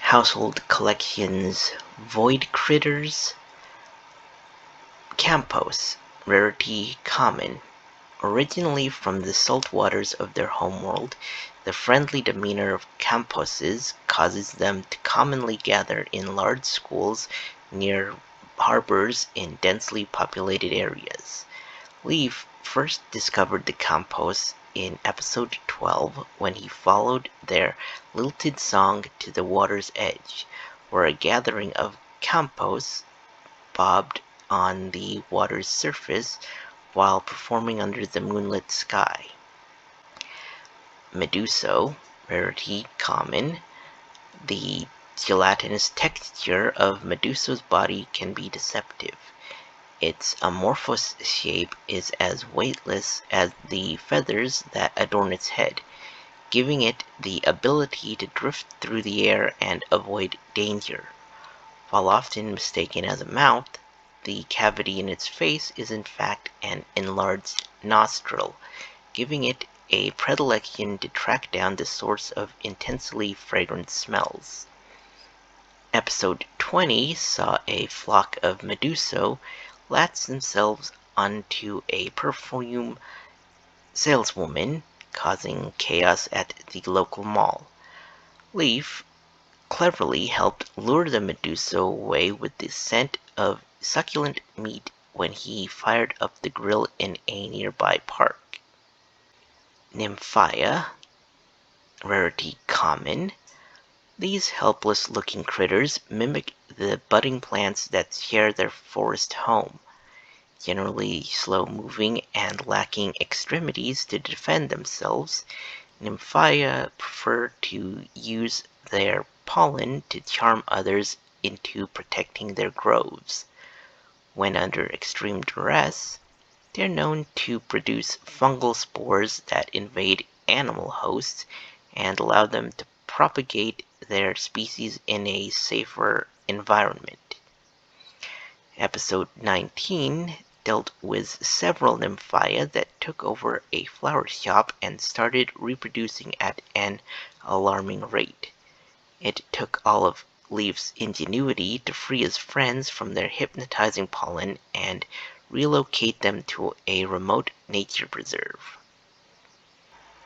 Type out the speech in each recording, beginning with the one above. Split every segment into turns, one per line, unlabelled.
Household collections: Voidcritters, Campos, rarity common. Originally from the salt waters of their homeworld, the friendly demeanor of Camposes causes them to commonly gather in large schools near harbors in densely populated areas. Leaf first discovered the Campos in episode 12 when he followed their lilted song to the water's edge, where a gathering of Campos bobbed on the water's surface while performing under the moonlit sky. Meduso, rarity common. The gelatinous texture of Meduso's body can be deceptive. Its amorphous shape is as weightless as the feathers that adorn its head, giving it the ability to drift through the air and avoid danger. While often mistaken as a mouth, the cavity in its face is in fact an enlarged nostril, giving it a predilection to track down the source of intensely fragrant smells. Episode 20 saw a flock of Meduso latch themselves onto a perfume saleswoman, causing chaos at the local mall. Leaf cleverly helped lure the Meduso away with the scent of succulent meat when he fired up the grill in a nearby park. Nymphaea, rarity common. These helpless-looking critters mimic the budding plants that share their forest home. Generally slow-moving and lacking extremities to defend themselves, Nymphaea prefer to use their pollen to charm others into protecting their groves. When under extreme duress, they are known to produce fungal spores that invade animal hosts and allow them to propagate their species in a safer environment. Episode 19 dealt with several Nymphaea that took over a flower shop and started reproducing at an alarming rate. It took all of Leaf's ingenuity to free his friends from their hypnotizing pollen and relocate them to a remote nature preserve.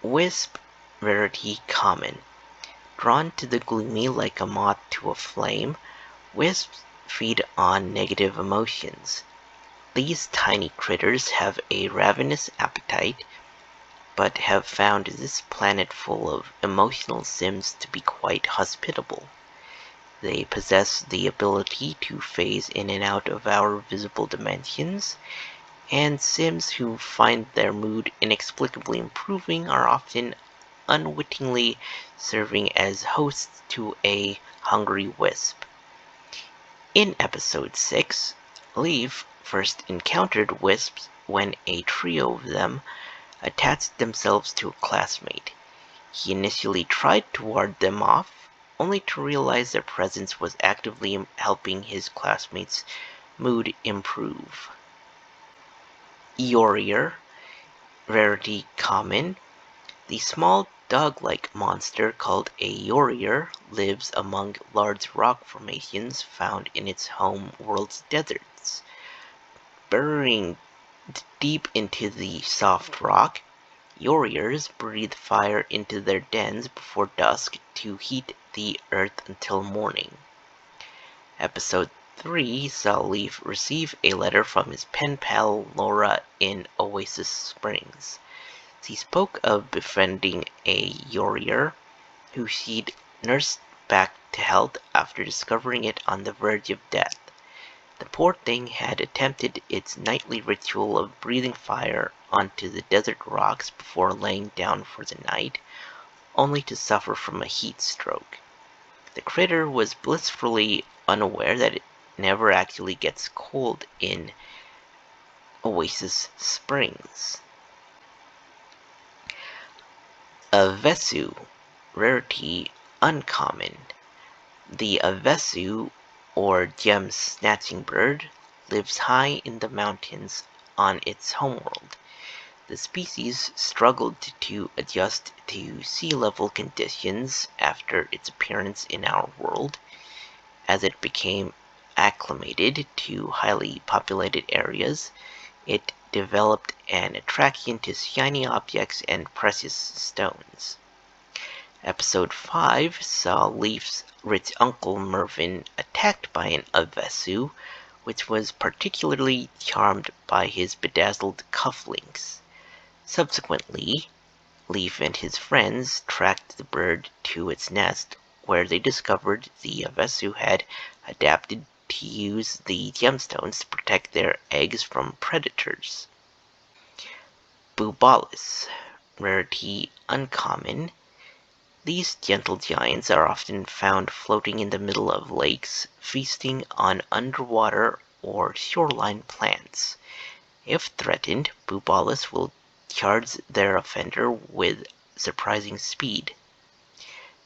Wisp, rarity common. Drawn to the gloomy like a moth to a flame, wisps feed on negative emotions. These tiny critters have a ravenous appetite, but have found this planet full of emotional Sims to be quite hospitable. They possess the ability to phase in and out of our visible dimensions, and Sims who find their mood inexplicably improving are often unwittingly serving as hosts to a hungry wisp. In episode 6, Leaf first encountered wisps when a trio of them attached themselves to a classmate. He initially tried to ward them off, only to realize their presence was actively helping his classmate's mood improve. Eorier, rarity common. The small dog-like monster called a Eorier lives among large rock formations found in its home world's deserts. Burrowing deep into the soft rock, Eoriers breathe fire into their dens before dusk to heat the earth until morning. Episode 3 saw Leaf receive a letter from his pen pal Laura in Oasis Springs. She spoke of befriending a Eorier who she'd nursed back to health after discovering it on the verge of death. The poor thing had attempted its nightly ritual of breathing fire onto the desert rocks before laying down for the night, only to suffer from a heat stroke. The critter was blissfully unaware that it never actually gets cold in Oasis Springs. Avesu, rarity uncommon. The Avesu, or gem-snatching bird, lives high in the mountains on its homeworld. The species struggled to adjust to sea level conditions after its appearance in our world. As it became acclimated to highly populated areas, it developed an attraction to shiny objects and precious stones. Episode 5 saw Leaf's rich uncle Mervyn attacked by an Avesu, which was particularly charmed by his bedazzled cufflinks. Subsequently, Leaf and his friends tracked the bird to its nest, where they discovered the Avesu had adapted to use the gemstones to protect their eggs from predators. Bubalis, rarity uncommon. These gentle giants are often found floating in the middle of lakes, feasting on underwater or shoreline plants. If threatened, Bubalis will charge their offender with surprising speed.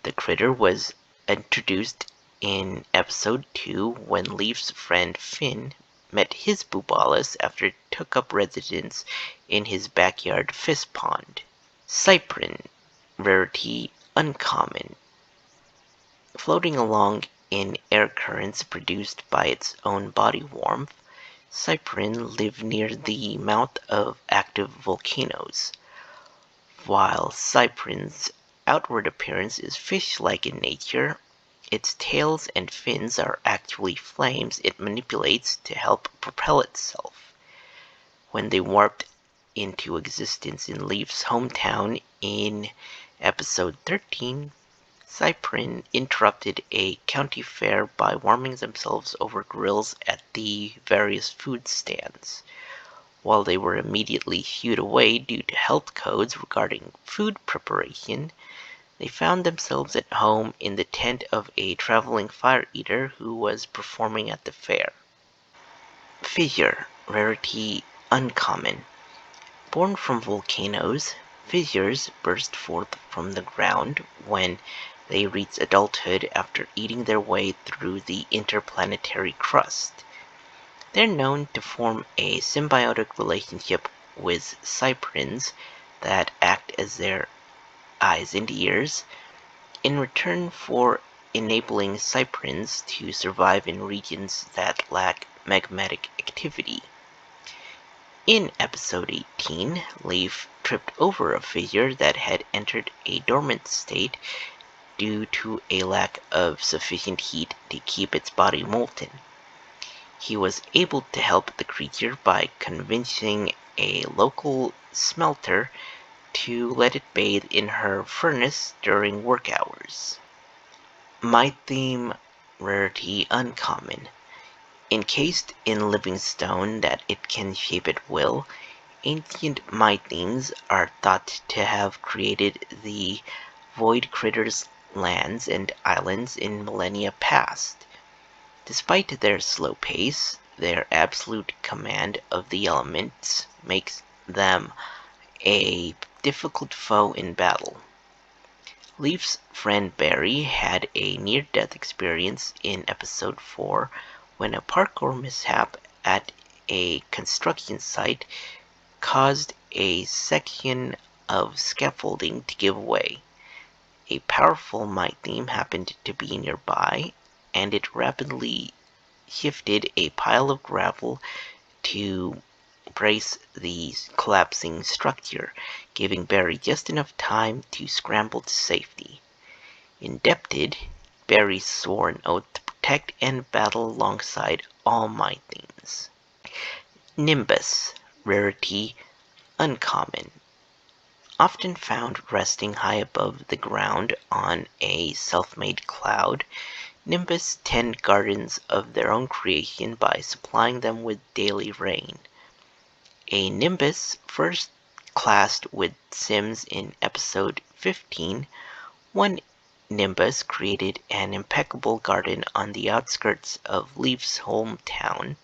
The critter was introduced in episode 2 when Leaf's friend Finn met his Bubalis after it took up residence in his backyard fish pond. Cyprin, rarity uncommon. Floating along in air currents produced by its own body warmth, cyprin live near the mouth of active volcanoes. While cyprin's outward appearance is fish-like in nature, its tails and fins are actually flames it manipulates to help propel itself. When they warped into existence in Leaf's hometown in episode 13, Cyprin interrupted a county fair by warming themselves over grills at the various food stands. While they were immediately shooed away due to health codes regarding food preparation, they found themselves at home in the tent of a traveling fire eater who was performing at the fair. Fissure, rarity uncommon. Born from volcanoes, fissures burst forth from the ground when they reach adulthood after eating their way through the interplanetary crust. They're known to form a symbiotic relationship with cyprins that act as their eyes and ears, in return for enabling cyprins to survive in regions that lack magmatic activity. In episode 18, Leaf tripped over a fissure that had entered a dormant state due to a lack of sufficient heat to keep its body molten. He was able to help the creature by convincing a local smelter to let it bathe in her furnace during work hours. My theme, rarity uncommon. Encased in living stone that it can shape at will, ancient Mythenes are thought to have created the Voidcritters lands and islands in millennia past. Despite their slow pace, their absolute command of the elements makes them a difficult foe in battle. Leaf's friend Barry had a near-death experience in episode 4 when a parkour mishap at a construction site caused a section of scaffolding to give way. A powerful Mytheme happened to be nearby, and it rapidly shifted a pile of gravel to brace the collapsing structure, giving Barry just enough time to scramble to safety. Indebted, Barry swore an oath to protect and battle alongside all Mythemes. Nimbus, rarity uncommon. Often found resting high above the ground on a self-made cloud, Nimbus tend gardens of their own creation by supplying them with daily rain. A Nimbus, first classed with Sims in episode 15, one Nimbus created an impeccable garden on the outskirts of Leaf's hometown,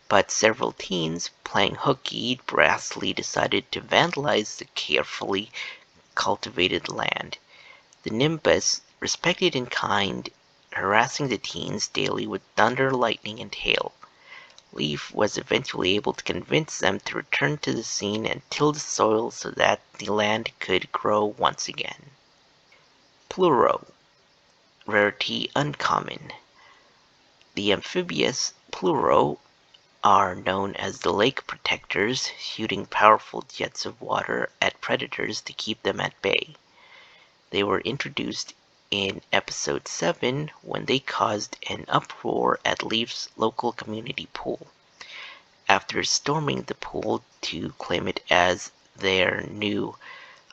but several teens playing hooky brassly decided to vandalize the carefully cultivated land. The Nimbus respected in kind, harassing the teens daily with thunder, lightning, and hail. Leaf was eventually able to convince them to return to the scene and till the soil so that the land could grow once again. Pluro, rarity uncommon. The amphibious Pluro are known as the lake protectors, shooting powerful jets of water at predators to keep them at bay. They were introduced in episode 7 when they caused an uproar at Leaf's local community pool. After storming the pool to claim it as their new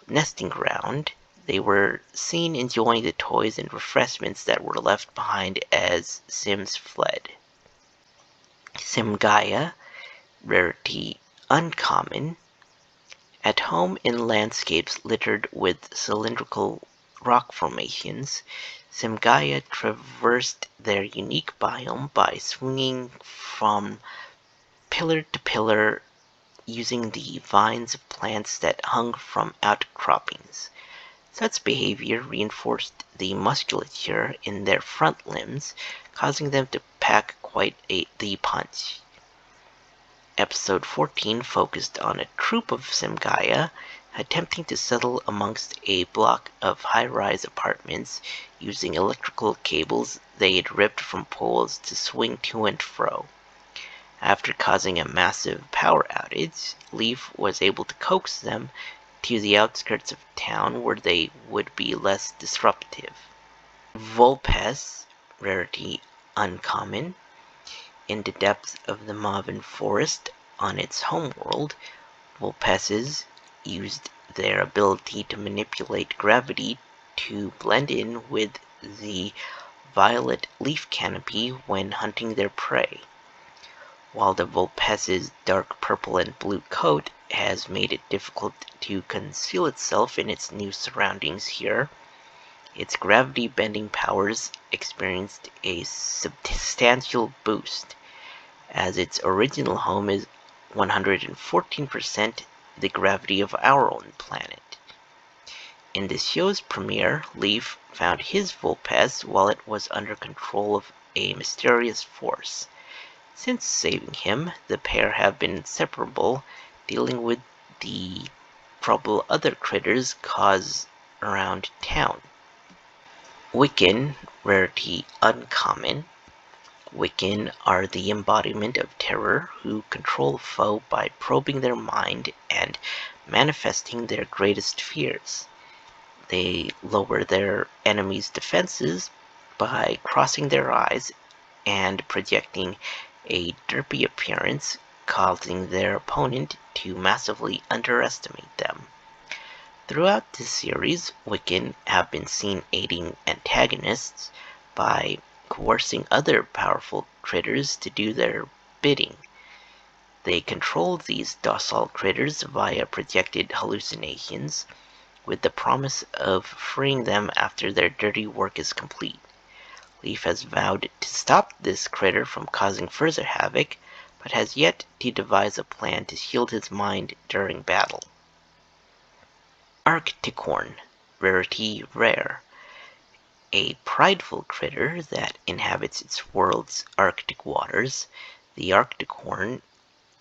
nesting ground, they were seen enjoying the toys and refreshments that were left behind as Sims fled. Simgaia, rarity uncommon. At home in landscapes littered with cylindrical rock formations, Simgaia traversed their unique biome by swinging from pillar to pillar using the vines of plants that hung from outcroppings. Such behavior reinforced the musculature in their front limbs, causing them to pack quite the punch. Episode 14 focused on a troop of Simgaia attempting to settle amongst a block of high-rise apartments using electrical cables they had ripped from poles to swing to and fro. After causing a massive power outage, Leaf was able to coax them to the outskirts of town where they would be less disruptive. Vulpes, rarity uncommon. In the depths of the Maven forest on its homeworld, Vulpeses used their ability to manipulate gravity to blend in with the violet leaf canopy when hunting their prey. While the Vulpes's dark purple and blue coat has made it difficult to conceal itself in its new surroundings here, its gravity-bending powers experienced a substantial boost, as its original home is 114% the gravity of our own planet. In the show's premiere, Leaf found his Vulpes while it was under control of a mysterious force. Since saving him, the pair have been inseparable, dealing with the trouble other critters cause around town. Wiccan, rarity uncommon. Wiccan are the embodiment of terror who control a foe by probing their mind and manifesting their greatest fears. They lower their enemy's defenses by crossing their eyes and projecting a derpy appearance, causing their opponent to massively underestimate them. Throughout this series, Wiccan have been seen aiding antagonists by coercing other powerful critters to do their bidding. They control these docile critters via projected hallucinations, with the promise of freeing them after their dirty work is complete. Leaf has vowed to stop this critter from causing further havoc, but has yet to devise a plan to shield his mind during battle. Arcticorn, rarity rare. A prideful critter that inhabits its world's Arctic waters, the Arcticorn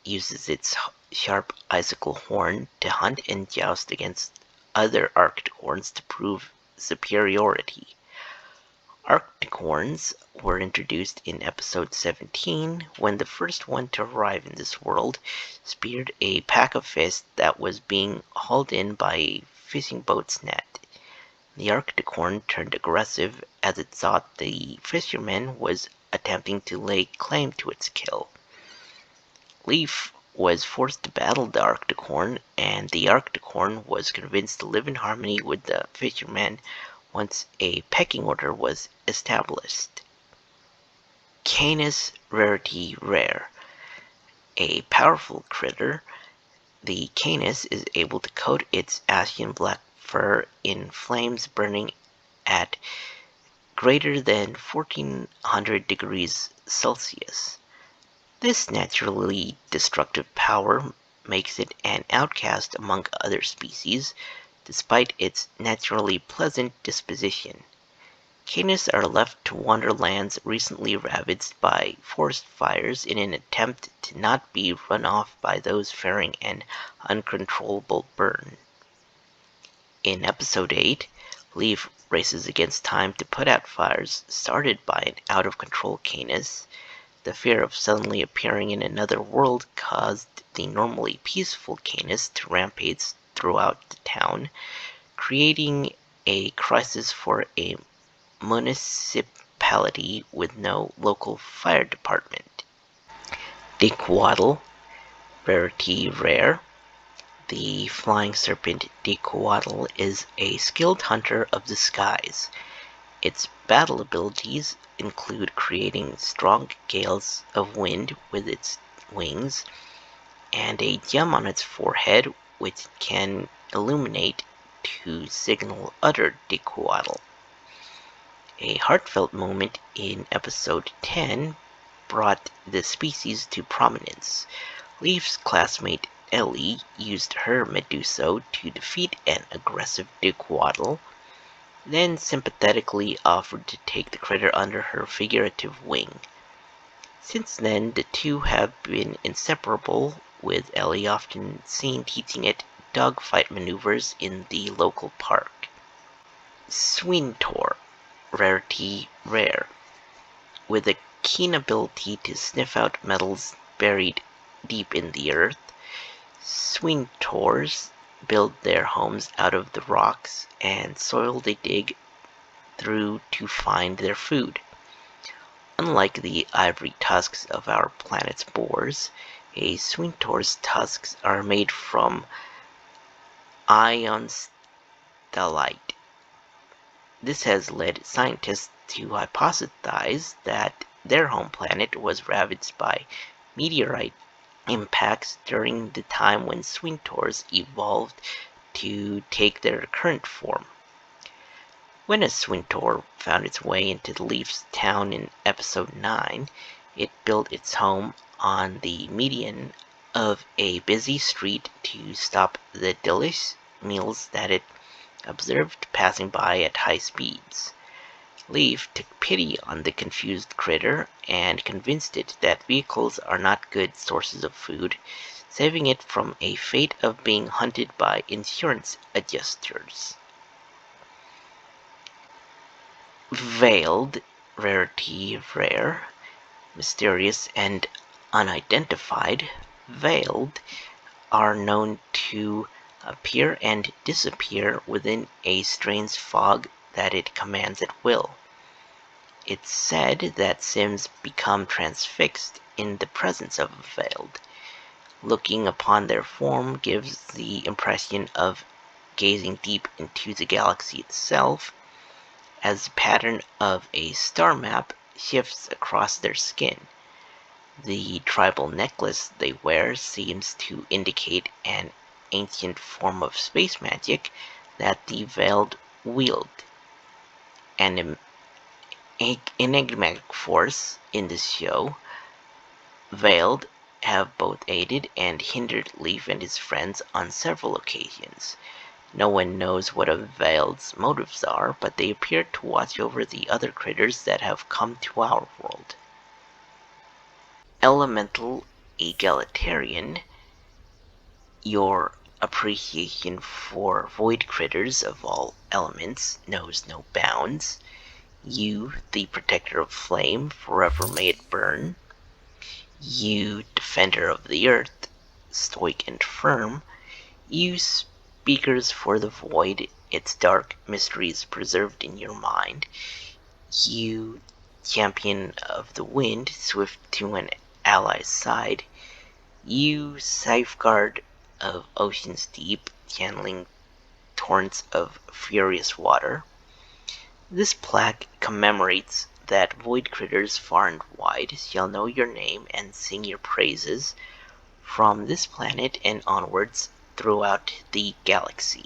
uses its sharp icicle horn to hunt and joust against other Arcticorns to prove superiority. Arcticorns were introduced in episode 17 when the first one to arrive in this world speared a pack of fish that was being hauled in by a fishing boat's net. The Arcticorn turned aggressive as it thought the fisherman was attempting to lay claim to its kill. Leaf was forced to battle the Arcticorn, and the Arcticorn was convinced to live in harmony with the fisherman once a pecking order was established. Canis, rarity rare. A powerful critter, the Canis is able to coat its ashen black fur in flames burning at greater than 1400 degrees Celsius. This naturally destructive power makes it an outcast among other species, despite its naturally pleasant disposition. Canis are left to wander lands recently ravaged by forest fires in an attempt to not be run off by those fearing an uncontrollable burn. In episode 8, Leaf races against time to put out fires started by an out-of-control Canis. The fear of suddenly appearing in another world caused the normally peaceful Canis to rampage throughout the town, creating a crisis for a municipality with no local fire department. Dickwaddle, rarity rare. The flying serpent Dickwaddle is a skilled hunter of the skies. Its battle abilities include creating strong gales of wind with its wings, and a gem on its forehead which can illuminate to signal other Dickwaddle. A heartfelt moment in episode 10 brought the species to prominence. Leaf's classmate Ellie used her Meduso to defeat an aggressive Dickwaddle, then sympathetically offered to take the critter under her figurative wing. Since then, the two have been inseparable, with Ellie often seen teaching it dogfight maneuvers in the local park. Swintor, rarity rare. With a keen ability to sniff out metals buried deep in the earth, Swintors build their homes out of the rocks and soil they dig through to find their food. Unlike the ivory tusks of our planet's boars, a Swintor's tusks are made from ion stellite. This has led scientists to hypothesize that their home planet was ravaged by meteorite impacts during the time when Swintors evolved to take their current form. When a Swintor found its way into the Leaf's town in episode 9, it built its home on the median of a busy street to stop the delicious meals that it observed passing by at high speeds. Leaf took pity on the confused critter and convinced it that vehicles are not good sources of food, saving it from a fate of being hunted by insurance adjusters. Veiled, rarity rare, mysterious and unidentified. Veiled are known to appear and disappear within a strange fog that it commands at will. It's said that Sims become transfixed in the presence of a Veiled. Looking upon their form gives the impression of gazing deep into the galaxy itself, as the pattern of a star map shifts across their skin. The tribal necklace they wear seems to indicate an ancient form of space magic that the Veiled wield. An enigmatic force in this show, Veiled have both aided and hindered Leaf and his friends on several occasions. No one knows what a Veiled's motives are, but they appear to watch over the other critters that have come to our world. Elemental egalitarian, your appreciation for Voidcritters of all elements knows no bounds. You, the protector of flame, forever may it burn. You, defender of the earth, stoic and firm. You, speakers for the void, its dark mysteries preserved in your mind. You, champion of the wind, swift to an ally's side. You, safeguard of oceans deep, channeling torrents of furious water. This plaque commemorates that Voidcritters far and wide shall know your name and sing your praises from this planet and onwards throughout the galaxy.